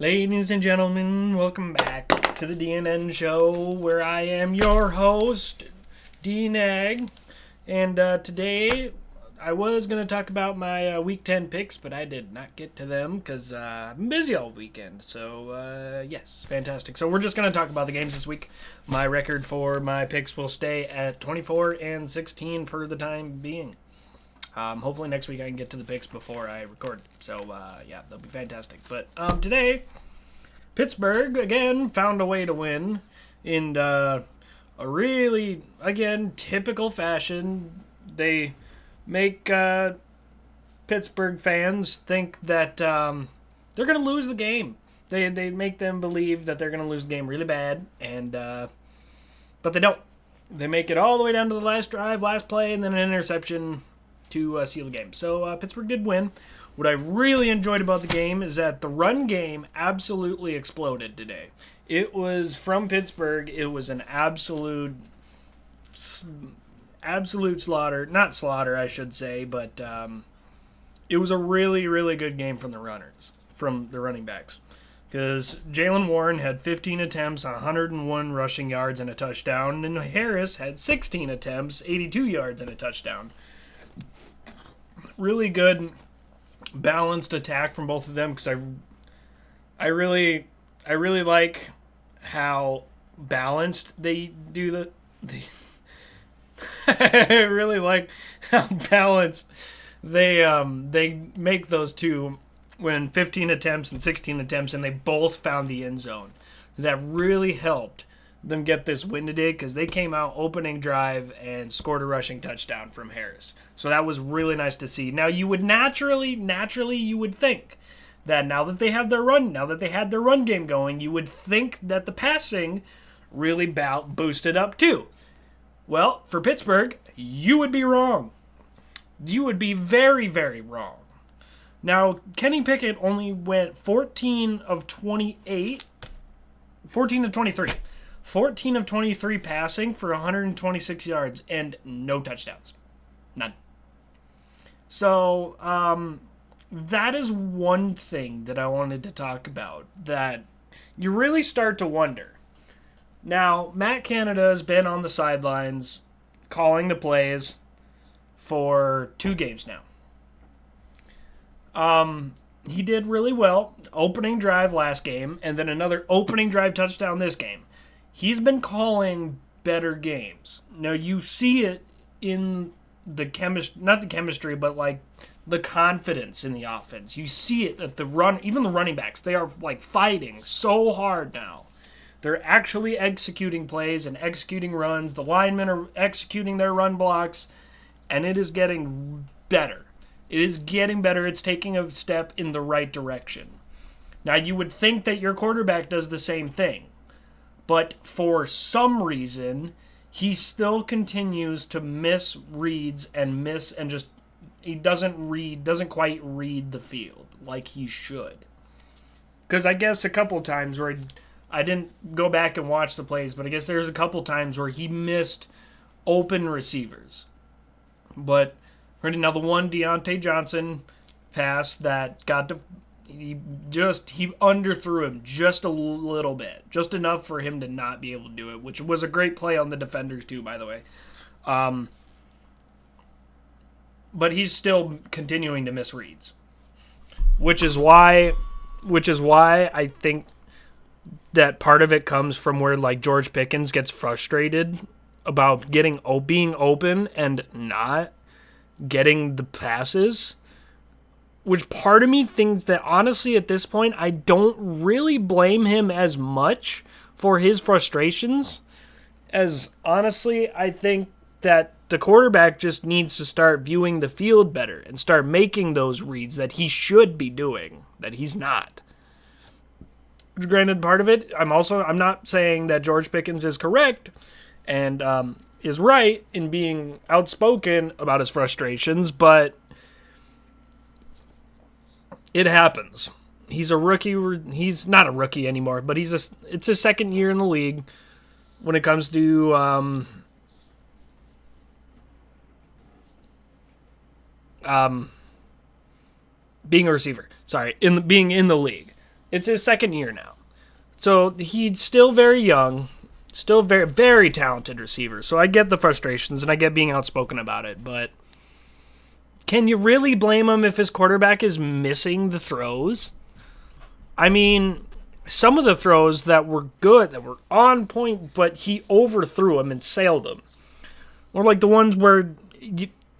Ladies and gentlemen, welcome back to the D&N Show, where I am your host, D-Nag. And today, I was going to talk about my Week 10 picks, but I did not get to them because I've been busy all weekend. So, yes, fantastic. So we're just going to talk about the games this week. My record for my picks will stay at 24-16 for the time being. Hopefully next week I can get to the picks before I record. So, yeah, that'll be fantastic. But today, Pittsburgh, again, found a way to win in a really, again, typical fashion. They make Pittsburgh fans think that they're going to lose the game. They make them believe that they're going to lose the game really bad, and but they don't. They make it all the way down to the last drive, last play, and then an interception to seal the game. So Pittsburgh did win. What I really enjoyed about the game is that the run game absolutely exploded today. It was from Pittsburgh. It was an absolute slaughter. Not slaughter, I should say, but it was a really, really good game from the running backs. Because Jaylen Warren had 15 attempts, 101 rushing yards, and a touchdown, and Harris had 16 attempts, 82 yards, and a touchdown. Really good, balanced attack from both of them because I really like how balanced they do I really like how balanced they make those two when 15 attempts and 16 attempts, and they both found the end zone. That really helped them get this win today because they came out opening drive and scored a rushing touchdown from Harris. So that was really nice to see. Now you would naturally you would think that now that they had their run game going, you would think that the passing really boosted up too. Well, for Pittsburgh, you would be wrong. You would be very, very wrong. Now, Kenny Pickett only went 14 of 23. 14 of 23 passing for 126 yards and no touchdowns. None. So, that is one thing that I wanted to talk about that you really start to wonder. Now, Matt Canada has been on the sidelines calling the plays for 2 games now. He did really well. Opening drive last game, and then another opening drive touchdown this game. He's been calling better games. Now, you see it in the not the chemistry, but like the confidence in the offense. You see it at even the running backs, they are like fighting so hard now. They're actually executing plays and executing runs. The linemen are executing their run blocks, and it is getting better. It is getting better. It's taking a step in the right direction. Now, you would think that your quarterback does the same thing. But for some reason, he still continues to miss reads and he doesn't quite read the field like he should. Because I guess a couple times where I didn't go back and watch the plays, but I guess there's a couple times where he missed open receivers. But now the one Deontay Johnson pass that got to... He underthrew him just a little bit. Just enough for him to not be able to do it, which was a great play on the defenders too, by the way. But he's still continuing to miss reads. Which is why I think that part of it comes from where like George Pickens gets frustrated about being open and not getting the passes. Which part of me thinks that, honestly, at this point, I don't really blame him as much for his frustrations. As, honestly, I think that the quarterback just needs to start viewing the field better and start making those reads that he should be doing, that he's not. Granted, part of it, I'm not saying that George Pickens is correct and is right in being outspoken about his frustrations, but it happens. He's a rookie. He's not a rookie anymore, but it's his second year in the league when it comes to being a receiver. Sorry, being in the league. It's his second year now. So he's still very young, still very, very talented receiver. So I get the frustrations and I get being outspoken about it. But can you really blame him if his quarterback is missing the throws? I mean, some of the throws that were good, that were on point, but he overthrew them and sailed them. Or like the ones where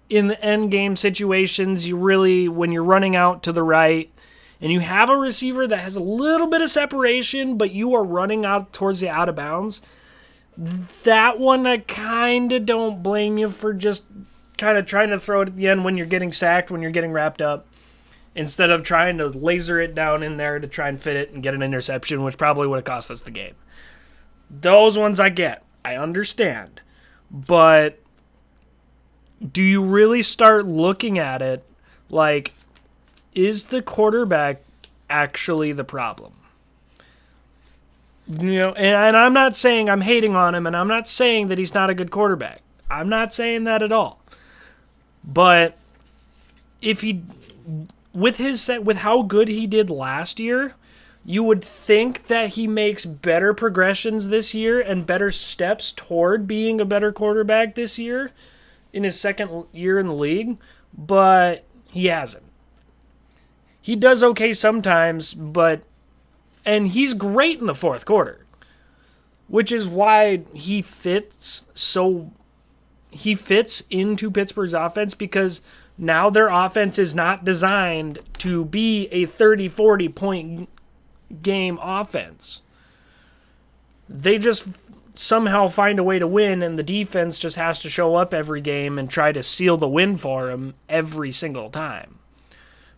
in the end game situations, you really, when you're running out to the right, and you have a receiver that has a little bit of separation, but you are running out towards the out of bounds, that one I kind of don't blame you for just kind of trying to throw it at the end when you're getting sacked, when you're getting wrapped up, instead of trying to laser it down in there to try and fit it and get an interception, which probably would have cost us the game. Those ones I get. I understand. But do you really start looking at it like, is the quarterback actually the problem? You know, and I'm not saying I'm hating on him, and I'm not saying that he's not a good quarterback. I'm not saying that at all. But if he, with how good he did last year, you would think that he makes better progressions this year and better steps toward being a better quarterback this year in his second year in the league, but he hasn't. He does okay sometimes, and he's great in the fourth quarter, which is why he fits into Pittsburgh's offense, because now their offense is not designed to be a 30, 40 point game offense. They just somehow find a way to win, and the defense just has to show up every game and try to seal the win for him every single time.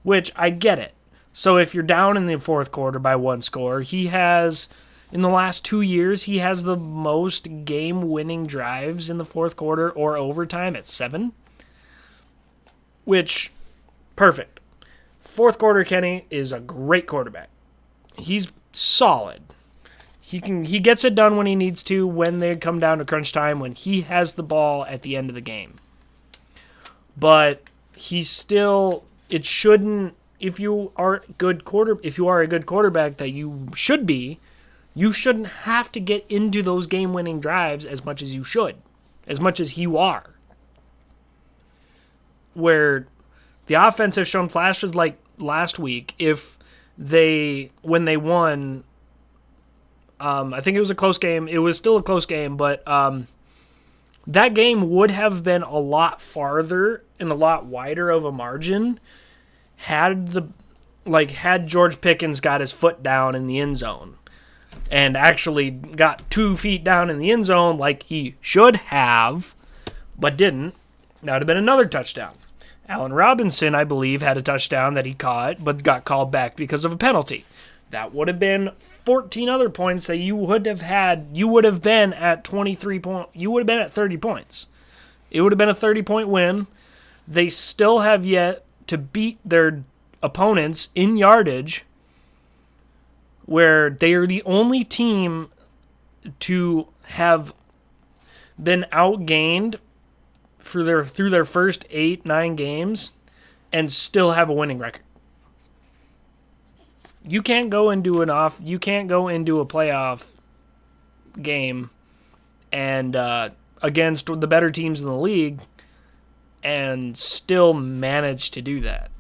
Which, I get it. So if you're down in the fourth quarter by one score, he has, in the last 2 years, he has the most game-winning drives in the fourth quarter or overtime at 7. Which, perfect. Fourth quarter Kenny is a great quarterback. He's solid. He gets it done when he needs to, when they come down to crunch time, when he has the ball at the end of the game. But he's still... It shouldn't, if you are a good quarterback that you should be, you shouldn't have to get into those game-winning drives as much as you should, as much as you are. Where the offense has shown flashes like last week, when they won, I think it was a close game. It was still a close game, but that game would have been a lot farther and a lot wider of a margin had George Pickens got his foot down in the end zone and actually got 2 feet down in the end zone like he should have, but didn't. That would have been another touchdown. Allen Robinson, I believe, had a touchdown that he caught but got called back because of a penalty. That would have been 14 other points that you would have had. You would have been at 23 points. You would have been at 30 points. It would have been a 30-point win. They still have yet to beat their opponents in yardage, where they are the only team to have been outgained through their first 8-9 games and still have a winning record. You can't go into a playoff game and against the better teams in the league and still manage to do that.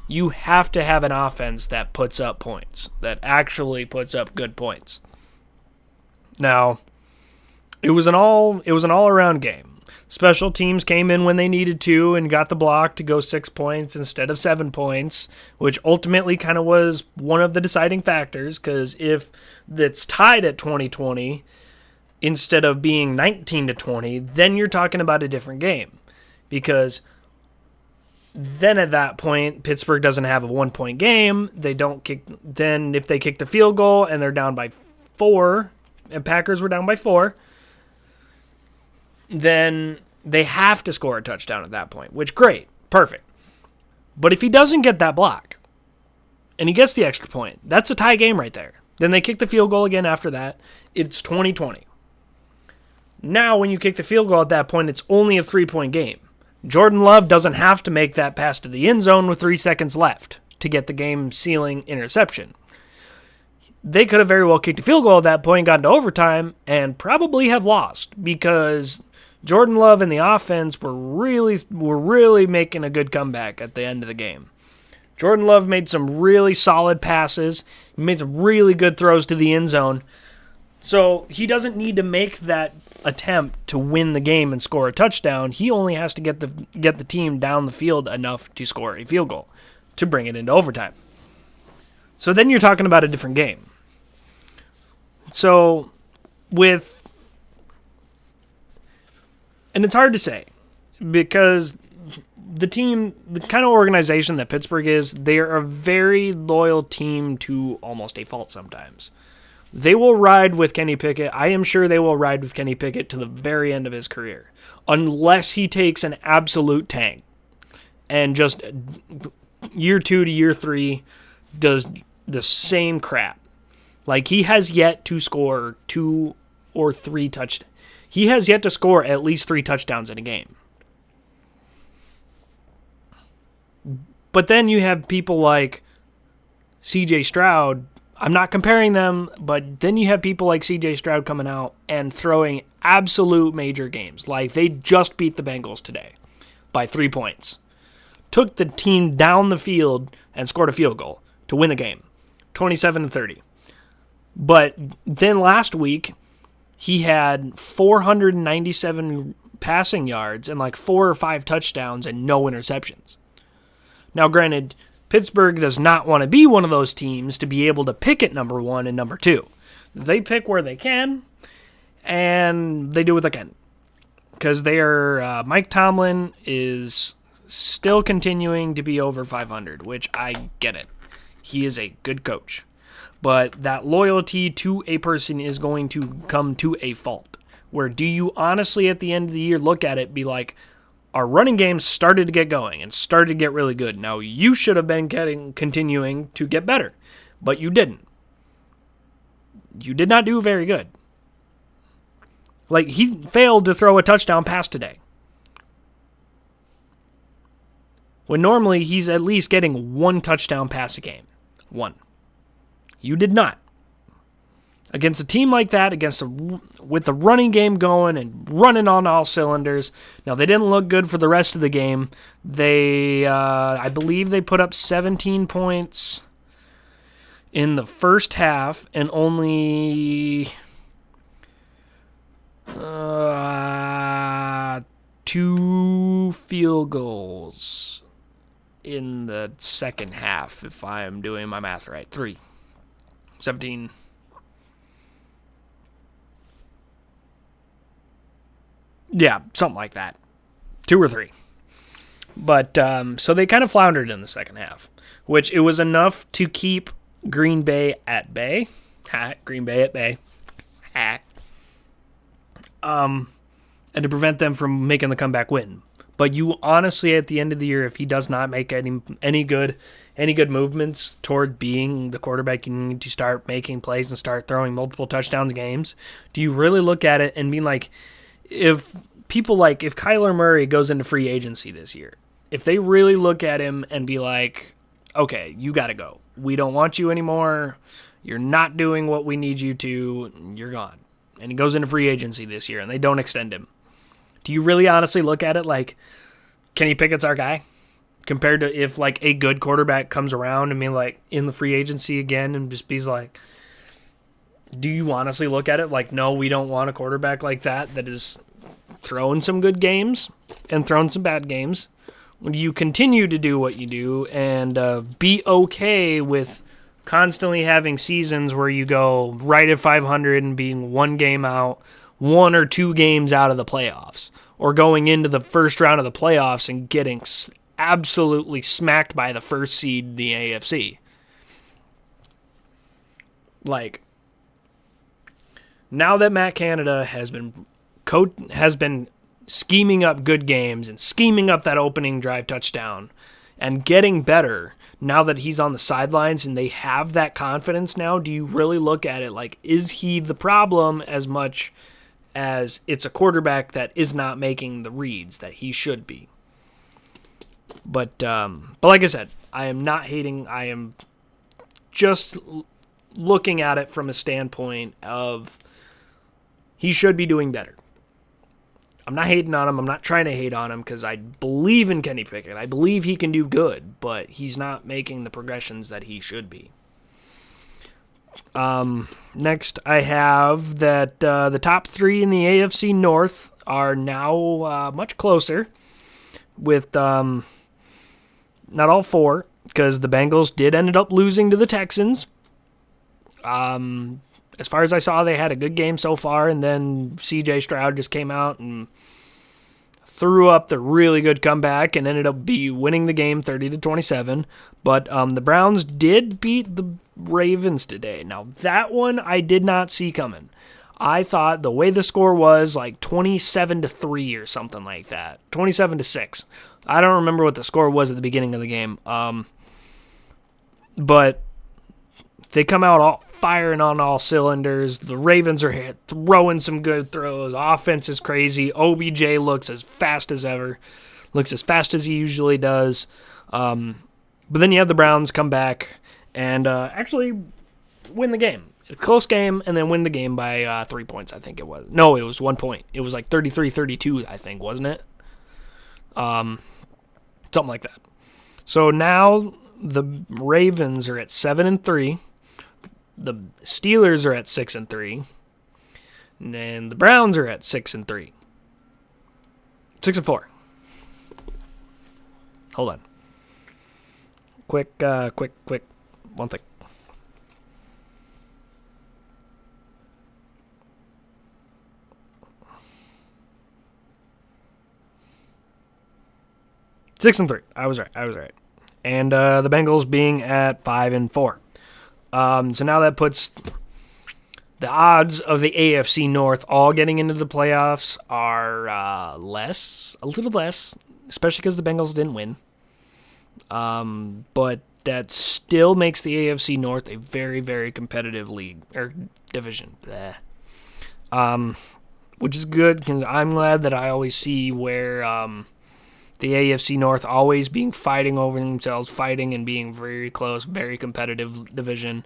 You have to have an offense that puts up points, that actually puts up good points. Now, it was an all-around game. Special teams came in when they needed to and got the block to go 6 points instead of 7 points, which ultimately kind of was one of the deciding factors, because if it's tied at 20-20 instead of being 19-20, then you're talking about a different game. Because then at that point, Pittsburgh doesn't have a 1-point game. They don't kick. Then if they kick the field goal and they're down by 4, and Packers were down by 4, then they have to score a touchdown at that point, which, great, perfect. But if he doesn't get that block and he gets the extra point, that's a tie game right there. Then they kick the field goal again after that. It's 20-20. Now when you kick the field goal at that point, it's only a 3-point game. Jordan Love doesn't have to make that pass to the end zone with 3 seconds left to get the game-sealing interception. they could have very well kicked a field goal at that point, gotten to overtime, and probably have lost because Jordan Love and the offense were really making a good comeback at the end of the game. Jordan Love made some really solid passes. He made some really good throws to the end zone. So he doesn't need to make that attempt to win the game and score a touchdown. He only has to get the team down the field enough to score a field goal to bring it into overtime. So then you're talking about a different game. So and it's hard to say because the kind of organization that Pittsburgh is, they are a very loyal team to almost a fault sometimes. They will ride with Kenny Pickett. I am sure they will ride with Kenny Pickett to the very end of his career, unless he takes an absolute tank and just year 2 to year 3 does the same crap. Like, he has yet to score 2 or 3 touchdowns. He has yet to score at least 3 touchdowns in a game. But then you have people like C.J. Stroud. I'm not comparing them, but then you have people like C.J. Stroud coming out and throwing absolute major games. Like, they just beat the Bengals today by 3 points. Took the team down the field and scored a field goal to win the game, 27-30. But then last week, he had 497 passing yards and like 4 or 5 touchdowns and no interceptions. Now, granted, Pittsburgh does not want to be one of those teams to be able to pick at number 1 and number 2. They pick where they can, and they do what they can. Because Mike Tomlin is still continuing to be over 500, which I get it. He is a good coach. But that loyalty to a person is going to come to a fault. Where do you honestly, at the end of the year, look at it, be like, our running game started to get going and started to get really good. Now, you should have been continuing to get better, but you didn't. You did not do very good. Like, he failed to throw a touchdown pass today. When normally he's at least getting 1 touchdown pass a game. 1. You did not. Against a team like that, with the running game going and running on all cylinders. Now, they didn't look good for the rest of the game. I believe they put up 17 points in the first half and only 2 field goals in the second half, if I am doing my math right. 3. 17. Yeah, something like that. 2 or 3. But, so they kind of floundered in the second half, which it was enough to keep Green Bay at bay. Green Bay at bay. And to prevent them from making the comeback win. But you honestly, at the end of the year, if he does not make any good movements toward being the quarterback, you need to start making plays and start throwing multiple touchdowns games. Do you really look at it and be like, if Kyler Murray goes into free agency this year, if they really look at him and be like, okay, you got to go. We don't want you anymore. You're not doing what we need you to. You're gone. And he goes into free agency this year and they don't extend him. Do you really honestly look at it like Kenny Pickett's our guy? Compared to if like a good quarterback comes around and be like in the free agency again and just be like, do you honestly look at it like, no, we don't want a quarterback like that is throwing some good games and throwing some bad games? When you continue to do what you do and be okay with constantly having seasons where you go right at 500 and being 1 game out, 1 or 2 games out of the playoffs, or going into the first round of the playoffs and getting absolutely smacked by the first seed in the AFC. Like, now that Matt Canada has been scheming up good games and scheming up that opening drive touchdown and getting better, now that he's on the sidelines and they have that confidence now, do you really look at it like, is he the problem as much as it's a quarterback that is not making the reads that he should be? But like I said, I am not hating. I am just looking at it from a standpoint of he should be doing better. I'm not hating on him. I'm not trying to hate on him because I believe in Kenny Pickett. I believe he can do good, but he's not making the progressions that he should be. Next, I have that the top three in the AFC North are now much closer with not all four because the Bengals did end up losing to the Texans. As far as I saw, they had a good game so far, and then C.J. Stroud just came out and threw up the really good comeback and ended up winning the game 30-27. But the Browns did beat the Ravens today. Now, that one I did not see coming. I thought the way the score was like 27-3 or something like that. 27-6. I don't remember what the score was at the beginning of the game. But they come out all firing on all cylinders. The Ravens are throwing some good throws. Offense is crazy. OBJ looks as fast as ever. Looks as fast as he usually does. But then you have the Browns come back and actually win the game. A close game, and then win the game by 3 points, I think it was. No, it was 1 point. It was like 33-32, I think, wasn't it? Something like that. So now the Ravens are at 7-3. The Steelers are at 6-3. And then the Browns are at 6-3. 6-4. Hold on. Quick. One thing. Six and 3. I was right. And the Bengals being at 5-4. So now that puts the odds of the AFC North all getting into the playoffs are a little less, especially because the Bengals didn't win. But that still makes the AFC North a very, very competitive league or division. Which is good because I'm glad that I always see where the AFC North always fighting over themselves, fighting and being very close, very competitive division.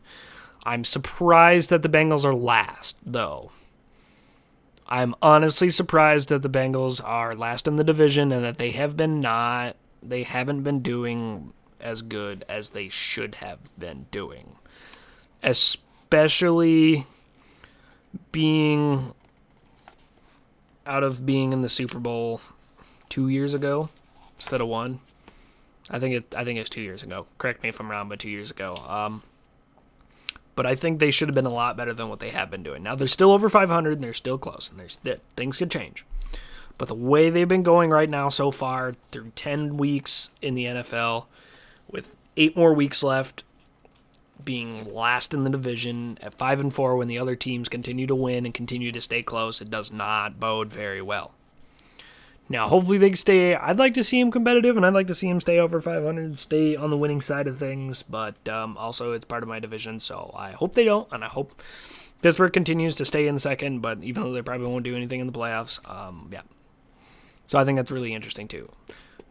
I'm surprised that the Bengals are last, though. I'm honestly surprised that the Bengals are last in the division and that they haven't been doing as good as they should have been doing. Especially being in the Super Bowl 2 years ago. Instead of one. I think it's 2 years ago. Correct me if I'm wrong, but 2 years ago. But I think they should have been a lot better than what they have been doing. Now, they're still over 500, and they're still close, and things could change. But the way they've been going right now so far, through 10 weeks in the NFL, with 8 more weeks left, being last in the division at 5-4 when the other teams continue to win and continue to stay close, it does not bode very well. Now, hopefully they can stay. I'd like to see him competitive, and I'd like to see him stay over 500, stay on the winning side of things, but also it's part of my division, so I hope they don't, and I hope Pittsburgh continues to stay in second, but even though they probably won't do anything in the playoffs, yeah. So I think that's really interesting, too.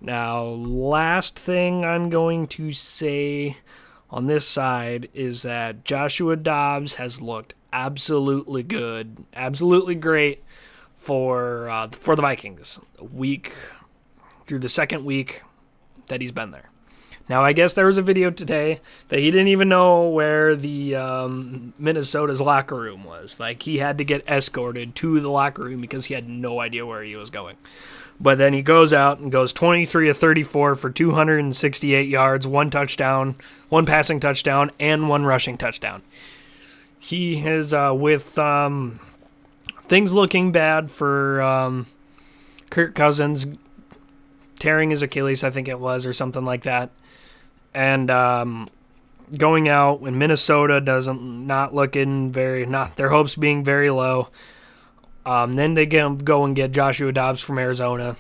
Now, last thing I'm going to say on this side is that Joshua Dobbs has looked absolutely good, absolutely great, for the Vikings, through the second week that he's been there. Now, I guess there was a video today that he didn't even know where the Minnesota's locker room was. Like, he had to get escorted to the locker room because he had no idea where he was going. But then he goes out and goes 23 of 34 for 268 yards, 1 touchdown, 1 passing touchdown, and 1 rushing touchdown. He is with things looking bad for Kirk Cousins tearing his Achilles, I think it was, or something like that. And going out when Minnesota not looking their hopes being very low. Then they go and get Joshua Dobbs from Arizona.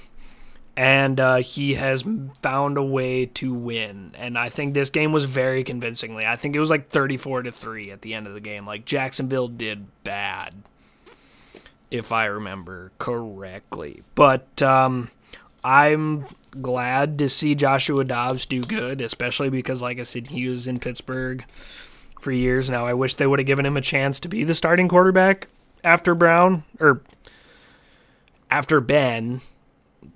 And he has found a way to win. And I think this game was very convincingly. I think it was like 34-3 at the end of the game. Like, Jacksonville did bad, if I remember correctly. But I'm glad to see Joshua Dobbs do good, especially because, like I said, he was in Pittsburgh for years now. I wish they would have given him a chance to be the starting quarterback after Brown, or after Ben.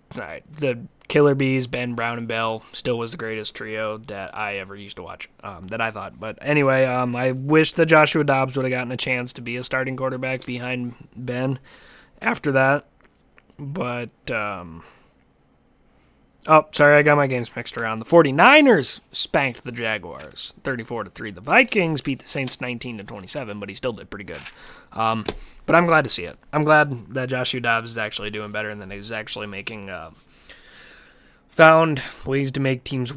The Killer Bees, Ben, Brown, and Bell still was the greatest trio that I ever used to watch, that I thought. But anyway, I wish that Joshua Dobbs would have gotten a chance to be a starting quarterback behind Ben after that. But, sorry, I got my games mixed around. The 49ers spanked the Jaguars 34-3. The Vikings beat the Saints 19-27, but he still did pretty good. But I'm glad to see it. I'm glad that Joshua Dobbs is actually doing better and that he's actually making found ways to make teams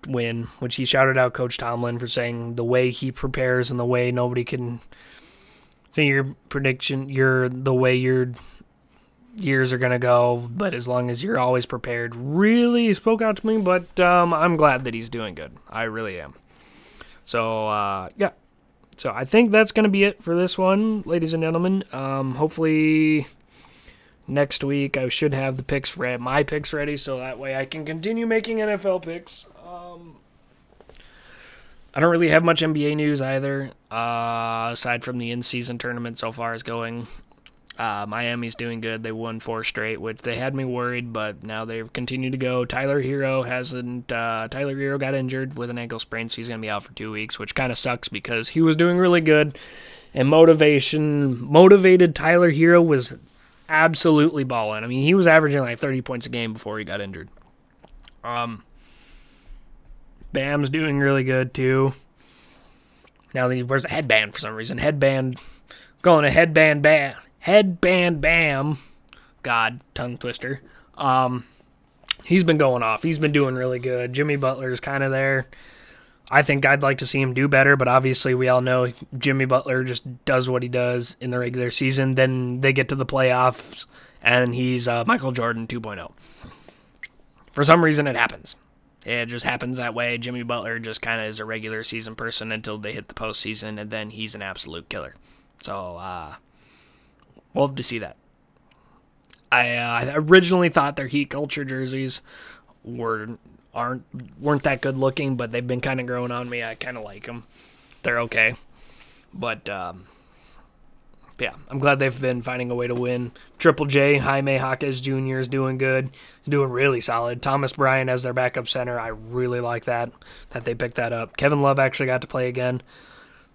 win, which he shouted out Coach Tomlin for saying the way he prepares and the way nobody can say your prediction, the way your years are going to go, but as long as you're always prepared, really spoke out to me. But I'm glad that he's doing good. I really am. So, yeah. So I think that's going to be it for this one, ladies and gentlemen. Hopefully next week I should have my picks ready, so that way I can continue making NFL picks. I don't really have much NBA news either, aside from the in-season tournament so far is going. Miami's doing good. They won 4 straight, which they had me worried, but now they've continued to go. Tyler Hero got injured with an ankle sprain, so he's going to be out for 2 weeks, which kind of sucks because he was doing really good. And motivated Tyler Hero was absolutely balling. I mean, he was averaging like 30 points a game before he got injured. Bam's doing really good too. Now he wears a headband for some reason. Going to Headband Bam. God, tongue twister. He's been going off. He's been doing really good. Jimmy Butler's kind of there. I think I'd like to see him do better, but obviously we all know Jimmy Butler just does what he does in the regular season. Then they get to the playoffs, and he's Michael Jordan 2.0. For some reason, it happens. It just happens that way. Jimmy Butler just kind of is a regular season person until they hit the postseason, and then he's an absolute killer. So, we'll have to see that. I originally thought their Heat Culture jerseys weren't that good looking, but they've been kind of growing on me. I kind of like them. They're okay. But, yeah, I'm glad they've been finding a way to win. Triple J, Jaime Jaquez Jr. is doing good. He's doing really solid. Thomas Bryant as their backup center. I really like that they picked that up. Kevin Love actually got to play again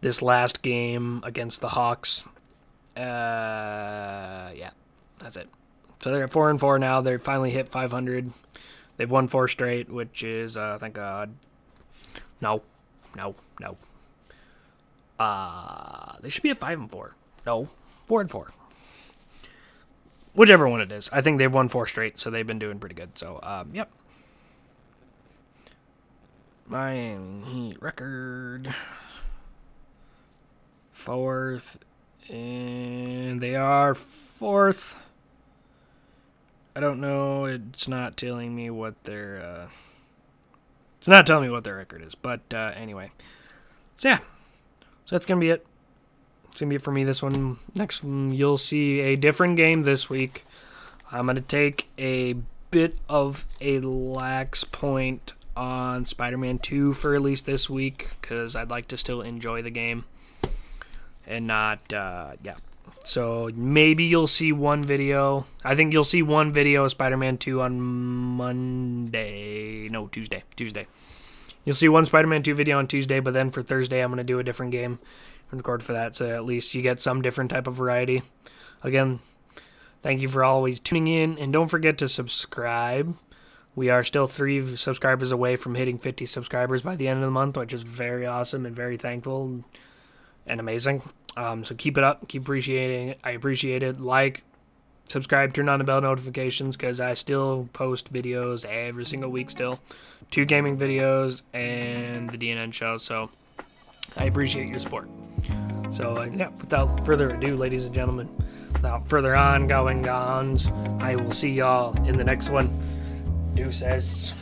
this last game against the Hawks. Yeah, that's it. So they're at 4-4 now. They finally hit 500. They've won 4 straight, which is, thank God. No. They should be at 5-4. No, 4-4. Whichever one it is. I think they've won 4 straight, so they've been doing pretty good. So, yep. Miami Heat record. 4th. And they are 4th. I don't know. It's not telling me what their record is. But anyway. So yeah. So that's gonna be it. It's gonna be it for me this one. Next one, you'll see a different game this week. I'm gonna take a bit of a lax point on Spider-Man 2 for at least this week because I'd like to still enjoy the game and not So maybe you'll see one video. I think you'll see one video of Spider-Man 2 on Tuesday. You'll see one Spider-Man 2 video on Tuesday, but then for Thursday I'm going to do a different game and record for that, so at least you get some different type of variety. Again, thank you for always tuning in, and don't forget to subscribe. We are still 3 subscribers away from hitting 50 subscribers by the end of the month, which is very awesome and very thankful and amazing. So keep it up. Keep appreciating it. I appreciate it. Like, subscribe, turn on the bell notifications because I still post videos every single week still. 2 gaming videos and the D&N Show. So I appreciate your support. So, yeah, without further ado, ladies and gentlemen, without further ongoing ons, I will see y'all in the next one. Deuces.